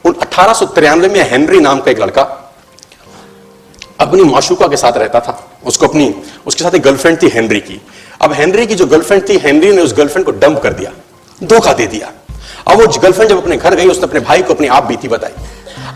1893 में हेनरी नाम का एक लड़का अपनी माशूका के साथ रहता था। उसके साथ एक गर्लफ्रेंड थी हेनरी की। अब हेनरी की जो गर्लफ्रेंड थी, हेनरी ने उस गर्लफ्रेंड को डंप कर दिया, धोखा दे दिया। अब वो गर्लफ्रेंड जब अपने घर गई, उसने अपने भाई को अपनी आप बीती बताई।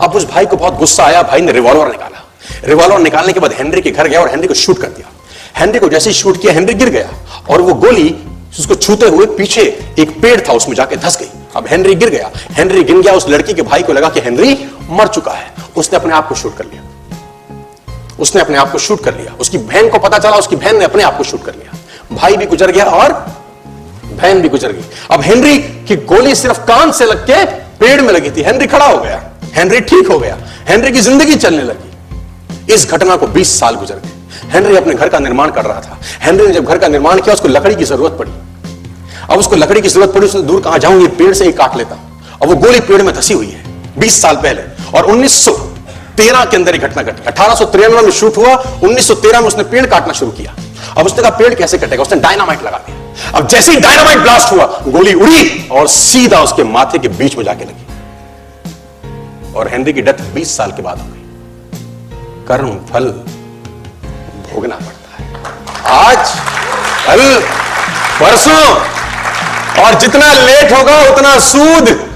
अब उस भाई को बहुत गुस्सा आया, भाई ने रिवॉल्वर निकाला। रिवॉल्वर निकालने के बाद हेनरी के घर गया और हेनरी को शूट कर दिया। हेनरी को जैसे ही शूट किया, हेनरी गिर गया और वो गोली उसको छूते हुए पीछे एक पेड़ था, उसमें जाके धंस गई। अब हेनरी गिर गया। हेनरी गिर गया। उस लड़की के भाई को लगा कि हेनरी मर चुका है। उसने अपने आप को शूट कर लिया। उसने अपने आप को शूट कर लिया। उसकी बहन को पता चला, उसकी बहन ने अपने आप को शूट कर लिया। भाई भी गुजर गया और बहन भी गुजर गई। अब हेनरी की गोली सिर्फ कान से लग के पेड़ में लगी थी। हेनरी खड़ा हो गया, हेनरी ठीक हो गया, हेनरी की जिंदगी चलने लगी। इस घटना को 20 साल गुजर गए। हेनरी अपने घर का निर्माण कर रहा था। हेनरी ने जब घर का निर्माण किया, उसको लकड़ी की जरूरत पड़ी। अब उसको लकड़ी की जरूरत पड़ी, उसने दूर कहां जाऊं, ये पेड़ से ही काट लेता। और वो गोली पेड़ में धसी हुई है 20 साल पहले। और 1913 के अंदर ये घटना घटी। 1893 में शूट हुआ, 1913 में उसने पेड़ काटना शुरू किया। अब उसने कहा पेड़ कैसे कटेगा, उसने डायनामाइट लगा दिया। अब जैसे ही डायनामाइट ब्लास्ट हुआ, गोली उड़ी और सीधा उसके माथे के बीच में जाके लगी। और हेनरी की डेथ 20 साल के बाद हो गई। कर्म फल भोगना पड़ता है, आज कल परसों, और जितना लेट होगा उतना सूद।